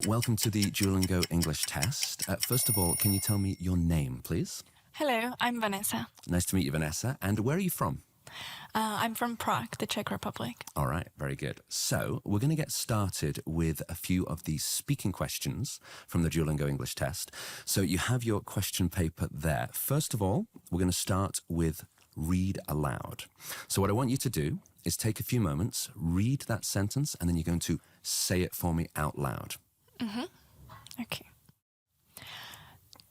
welcome to the Duolingo English Test. First of all, can you tell me your name, please? Hello, I'm Vanessa. Nice to meet you, Vanessa. And where are you from? I'm from Prague, the Czech Republic. All right, very good. So we're going to get started with a few of the speaking questions from the Duolingo English Test. So you have your question paper there. First of all, we're going to start with read aloud. So what I want you to do is take a few moments, read that sentence, and then you're going to say it for me out loud. Okay.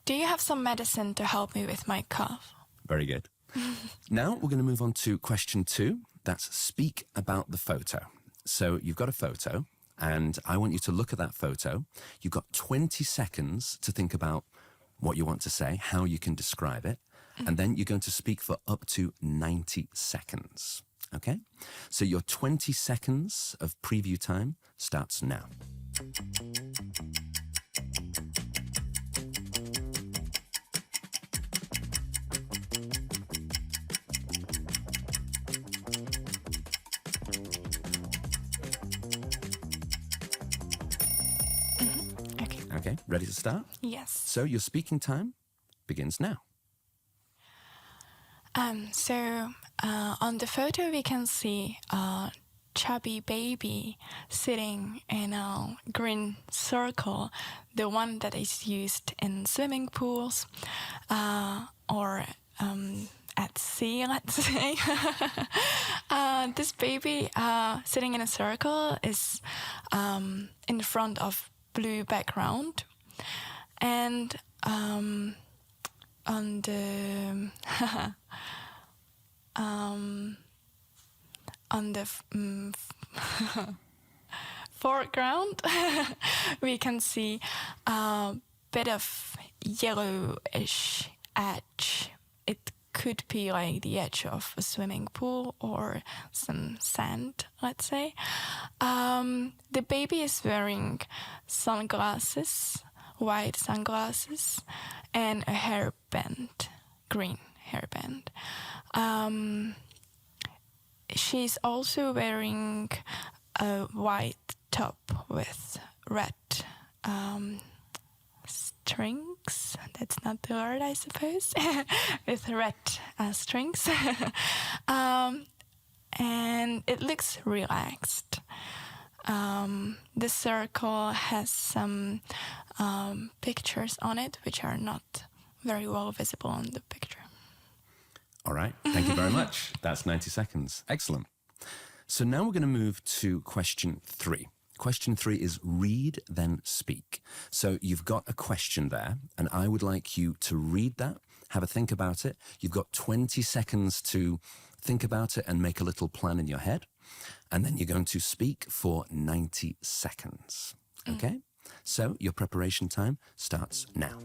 Do you have some medicine to help me with my cough? Very good. Now we're going to move on to question 2. That's speak about the photo. So you've got a photo, and I want you to look at that photo. You've got 20 seconds to think about what you want to say, how you can describe it, and then you're going to speak for up to 90 seconds. Okay? So your 20 seconds of preview time starts now. Okay, ready to start? Yes. So your speaking time begins now. On the photo we can see a chubby baby sitting in a green circle, the one that is used in swimming pools or at sea, let's say. This baby sitting in a circle is in front of blue background, and on the foreground we can see a bit of yellowish edge. It could be like the edge of a swimming pool or some sand, let's say. The baby is wearing sunglasses, white sunglasses, and a hairband, green hairband. She's also wearing a white top with red strings. That's not the word, I suppose. With red strings. And it looks relaxed. The circle has some pictures on it which are not very well visible on the picture. All right, thank you very much. That's 90 seconds. Excellent. So now we're going to move to question 3. Question 3 is read, then speak. So you've got a question there, and I would like you to read that, have a think about it. You've got 20 seconds to think about it and make a little plan in your head. And then you're going to speak for 90 seconds. Okay? So your preparation time starts now.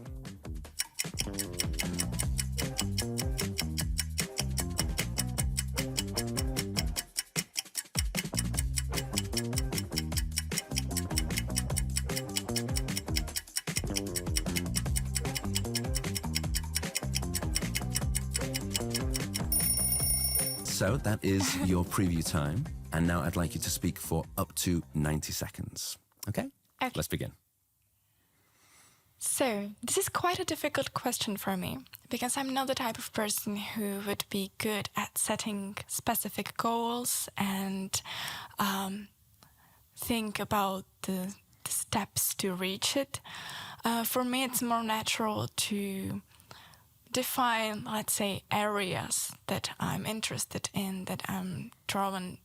So that is your preview time. And now I'd like you to speak for up to 90 seconds. Okay? Let's begin. So, this is quite a difficult question for me, because I'm not the type of person who would be good at setting specific goals and think about the steps to reach it. For me, it's more natural to define, let's say, areas that I'm interested in, that I'm drawn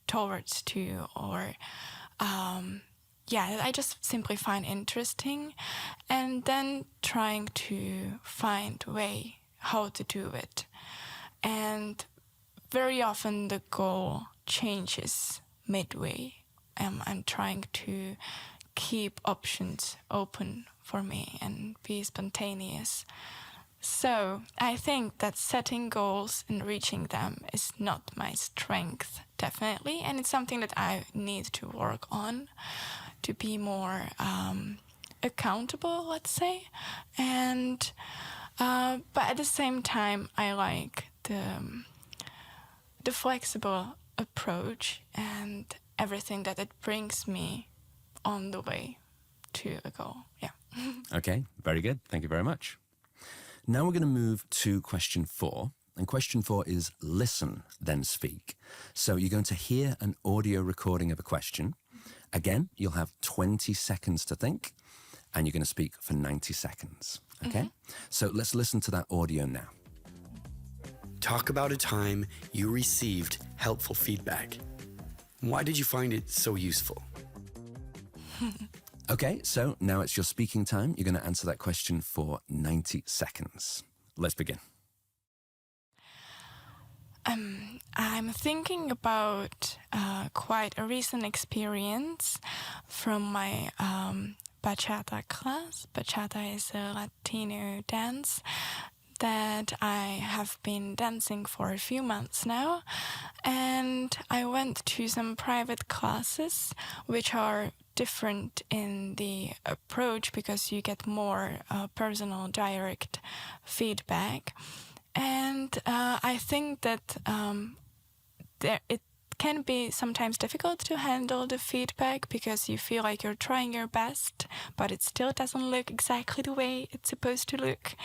towards to, or that I just simply find interesting, and then trying to find a way how to do it. And very often the goal changes midway. I'm trying to keep options open for me and be spontaneous. So I think that setting goals and reaching them is not my strength, definitely. And it's something that I need to work on to be more accountable, let's say. And but at the same time, I like the flexible approach and everything that it brings me on the way to a goal. Yeah. Okay, very good. Thank you very much. Now we're going to move to question 4. And question 4 is listen, then speak. So you're going to hear an audio recording of a question. Again, you'll have 20 seconds to think, and you're going to speak for 90 seconds. Okay? So let's listen to that audio now. Talk about a time you received helpful feedback. Why did you find it so useful? Okay, so now it's your speaking time. You're going to answer that question for 90 seconds. Let's begin. I'm thinking about quite a recent experience from my bachata class. Bachata is a Latino dance that I have been dancing for a few months now. And I went to some private classes, which are different in the approach because you get more personal, direct feedback. And I think that it can be sometimes difficult to handle the feedback because you feel like you're trying your best, but it still doesn't look exactly the way it's supposed to look.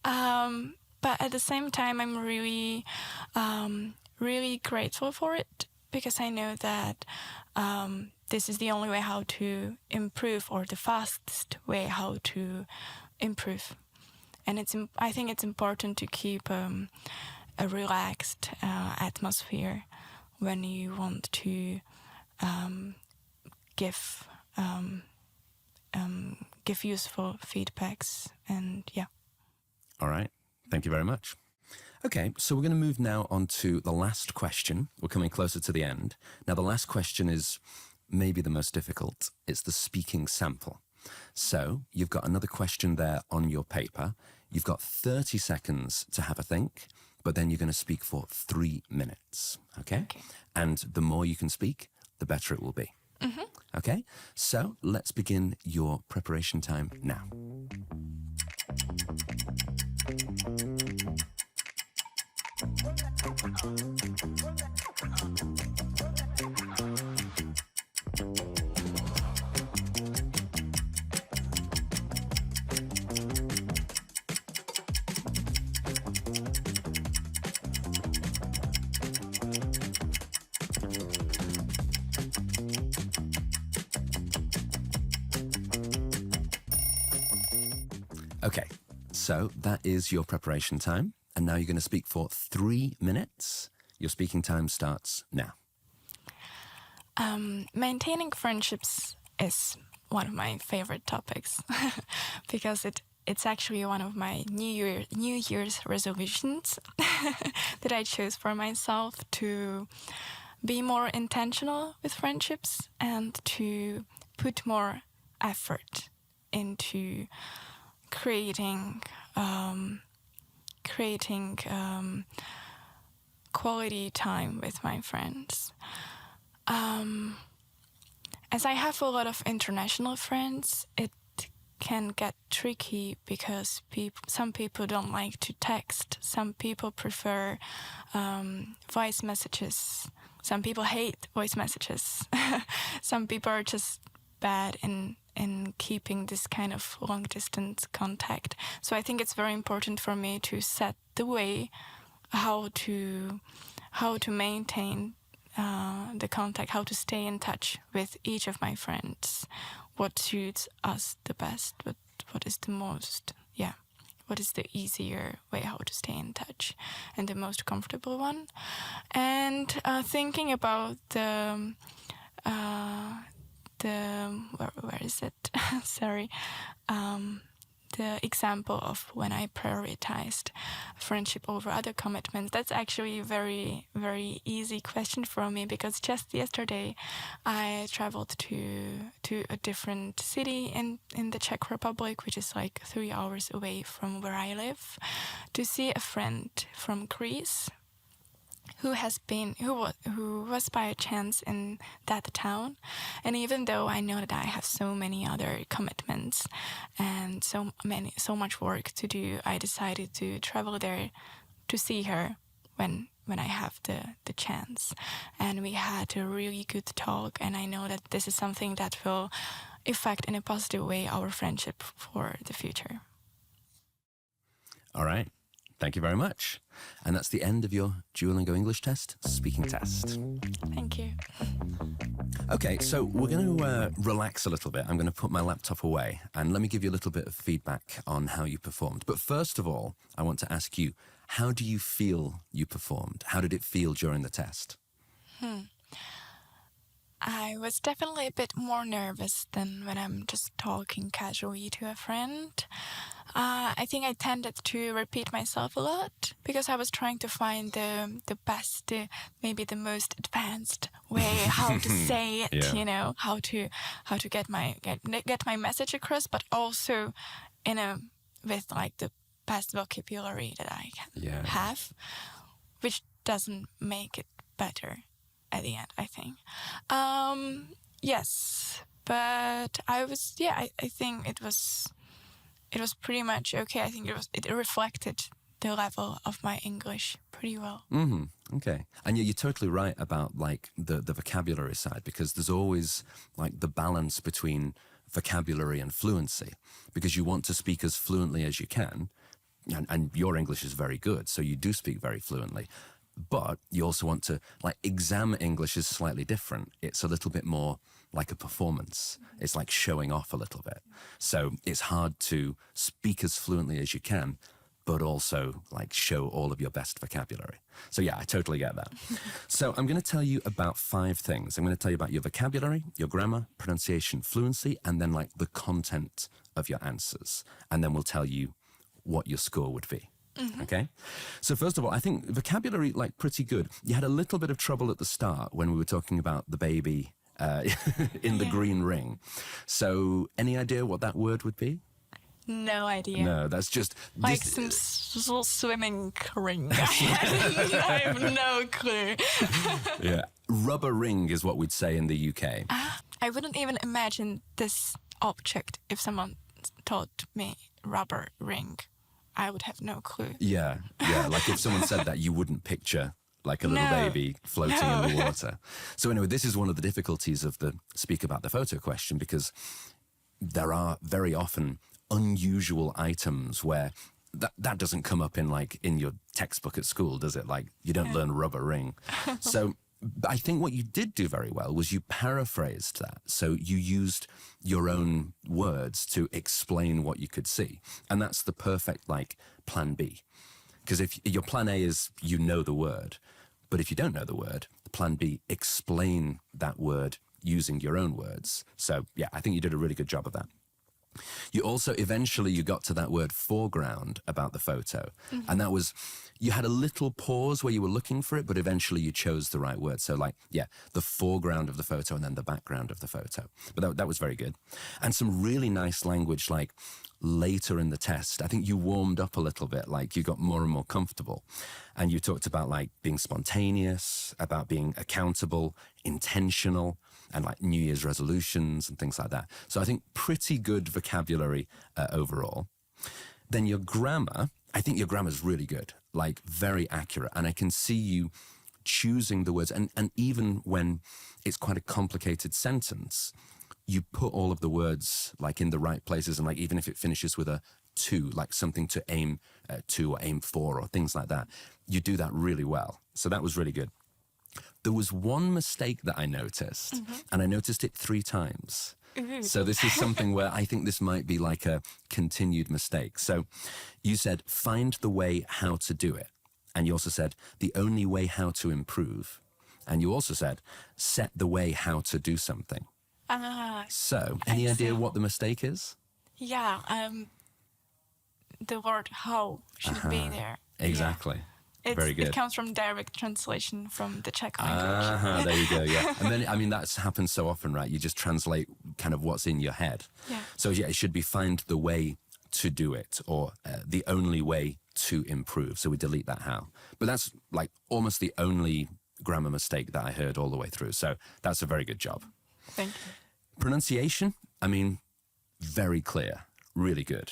But at the same time, I'm really, really grateful for it because I know that this is the only way how to improve, or the fastest way how to improve. And I think it's important to keep a relaxed atmosphere when you want to give useful feedbacks. And yeah. All right. Thank you very much. Okay, so we're going to move now on to the last question. We're coming closer to the end. Now, the last question is maybe the most difficult. It's the speaking sample. So you've got another question there on your paper. You've got 30 seconds to have a think, but then you're going to speak for 3 minutes. Okay? And the more you can speak, the better it will be. Okay? So let's begin your preparation time now. Okay, so that is your preparation time. And now you're going to speak for 3 minutes. Your speaking time starts now. Maintaining friendships is one of my favorite topics because it's actually one of my New Year's resolutions that I chose for myself, to be more intentional with friendships and to put more effort into creating quality time with my friends. As I have a lot of international friends, it can get tricky because some people don't like to text. Some people prefer voice messages. Some people hate voice messages. Some people are just bad in keeping this kind of long distance contact. So I think it's very important for me to set the way how to maintain the contact, how to stay in touch with each of my friends, what suits us the best, what is the most, what is the easier way how to stay in touch and the most comfortable one. And thinking about where is it? Sorry. The example of when I prioritized friendship over other commitments. That's actually a very, very easy question for me because just yesterday I traveled to a different city in the Czech Republic, which is like 3 hours away from where I live, to see a friend from Greece who was by a chance in that town. And even though I know that I have so many other commitments and so much work to do, I decided to travel there to see her when I have the chance. And we had a really good talk, and I know that this is something that will affect in a positive way our friendship for the future. All right. Thank you very much. And that's the end of your Duolingo English Test speaking test. Thank you. Okay, so we're going to relax a little bit. I'm going to put my laptop away and let me give you a little bit of feedback on how you performed. But first of all, I want to ask you, how do you feel you performed? How did it feel during the test? I was definitely a bit more nervous than when I'm just talking casually to a friend. I think I tended to repeat myself a lot because I was trying to find the best, maybe the most advanced way how to say it. Yeah. You know, how to get my message across, but also with like the best vocabulary that I can have, which doesn't make it better at the end, I think. Yes, but I think it was pretty much okay. I think it reflected the level of my English pretty well. Okay. And you're totally right about like the vocabulary side, because there's always like the balance between vocabulary and fluency, because you want to speak as fluently as you can. And your English is very good, so you do speak very fluently. But you also want to, like, exam English is slightly different. It's a little bit more like a performance. It's like showing off a little bit. So it's hard to speak as fluently as you can, but also like show all of your best vocabulary. So yeah, I totally get that. So I'm going to tell you about 5 things. I'm going to tell you about your vocabulary, your grammar, pronunciation, fluency, and then like the content of your answers. And then we'll tell you what your score would be. Okay. So first of all, I think vocabulary, like, pretty good. You had a little bit of trouble at the start when we were talking about the baby in the green ring. So any idea what that word would be? No idea. No, that's just... Like some swimming ring. I have no clue. Yeah. Rubber ring is what we'd say in the UK. I wouldn't even imagine this object if someone told me rubber ring. I would have no clue. Yeah. Like if someone said that, you wouldn't picture like a little baby floating in the water. So anyway, this is one of the difficulties of the speak about the photo question, because there are very often unusual items where that doesn't come up in your textbook at school, does it? Like you don't learn rubber ring. So I think what you did do very well was you paraphrased that. So you used your own words to explain what you could see. And that's the perfect like plan B. Because if your plan A is you know the word, but if you don't know the word, plan B, explain that word using your own words. So yeah, I think you did a really good job of that. You also, eventually you got to that word foreground about the photo. And that was, you had a little pause where you were looking for it, but eventually you chose the right word. So like, yeah, the foreground of the photo and then the background of the photo. But that was very good. And some really nice language, like later in the test, I think you warmed up a little bit, like you got more and more comfortable. And you talked about like being spontaneous, about being accountable, intentional, and like New Year's resolutions and things like that. So I think pretty good vocabulary overall. Then your grammar, I think your grammar is really good, like very accurate. And I can see you choosing the words. And even when it's quite a complicated sentence, you put all of the words like in the right places. And like even if it finishes with a to, like something to aim to or aim for or things like that, you do that really well. So that was really good. There was one mistake that I noticed, and I noticed it 3 times. So this is something where I think this might be like a continued mistake. So you said, find the way how to do it. And you also said, the only way how to improve. And you also said, set the way how to do something. So any idea what the mistake is? Yeah, the word how should be there. Exactly. Yeah. Very good. It comes from direct translation from the Czech language. There you go, yeah. And then, I mean, that's happened so often, right? You just translate kind of what's in your head. Yeah. So, yeah, it should be find the way to do it, or the only way to improve. So we delete that how. But that's like almost the only grammar mistake that I heard all the way through. So that's a very good job. Thank you. Pronunciation, I mean, very clear, really good.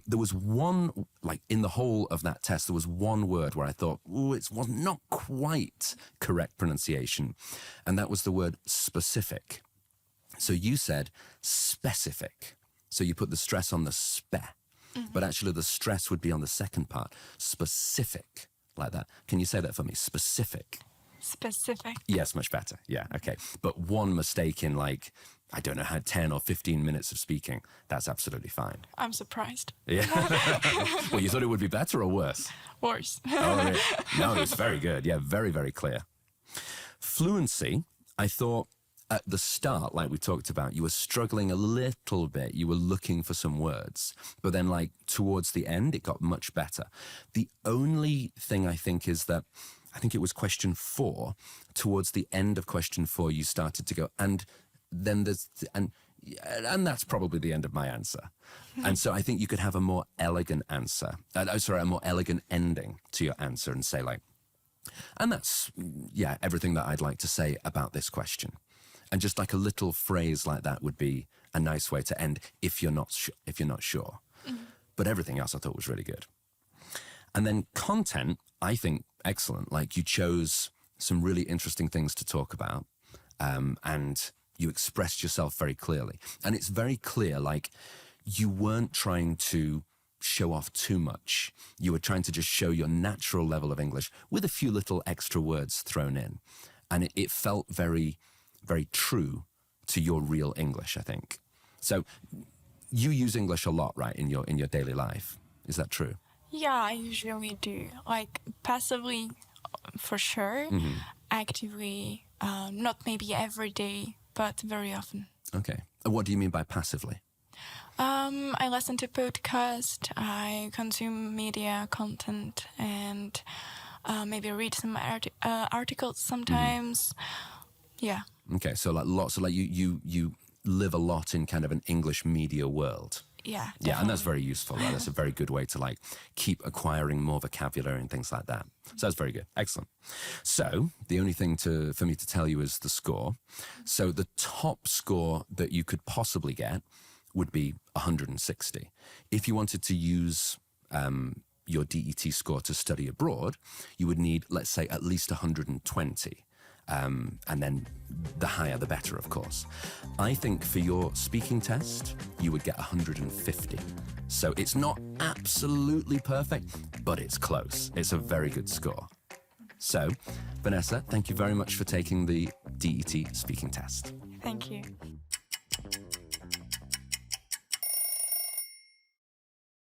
There was one, like in the whole of that test, there was one word where I thought, ooh, it was not quite correct pronunciation. And that was the word specific. So you said specific. So you put the stress on the spe, but actually the stress would be on the second part, specific, like that. Can you say that for me? Specific. Specific. Yes, much better. Yeah, okay. But one mistake in like, I don't know, how 10 or 15 minutes of speaking, that's absolutely fine. I'm surprised. Yeah. Well, you thought it would be better or worse? Worse. Oh, really? No, it's very good. Yeah, very, very clear. Fluency, I thought at the start, like we talked about, you were struggling a little bit. You were looking for some words. But then like towards the end, it got much better. The only thing I think is that, I think it was question 4. Towards the end of question 4, you started to go, and then there's, and that's probably the end of my answer. And so I think you could have a more elegant answer. A more elegant ending to your answer and say like, and that's, yeah, everything that I'd like to say about this question. And just like a little phrase like that would be a nice way to end if you're not sure. But everything else I thought was really good. And then content, I think, excellent. Like you chose some really interesting things to talk about, and you expressed yourself very clearly. And it's very clear, like you weren't trying to show off too much. You were trying to just show your natural level of English with a few little extra words thrown in. And it felt very, very true to your real English, I think. So you use English a lot, right, in your daily life. Is that true? Yeah, I usually do. Like passively, for sure. Actively, not maybe every day, but very often. Okay. And what do you mean by passively? I listen to podcasts, I consume media content, and maybe read some articles sometimes. Yeah. Okay, so like lots of like you live a lot in kind of an English media world. Yeah. Yeah, and that's very useful. Right? That's a very good way to like keep acquiring more vocabulary and things like that. So that's very good. Excellent. So the only thing for me to tell you is the score. So the top score that you could possibly get would be 160. If you wanted to use your DET score to study abroad, you would need, let's say, at least 120. And then the higher, the better, of course. I think for your speaking test, you would get 150. So it's not absolutely perfect, but it's close. It's a very good score. So, Vanessa, thank you very much for taking the DET speaking test. Thank you.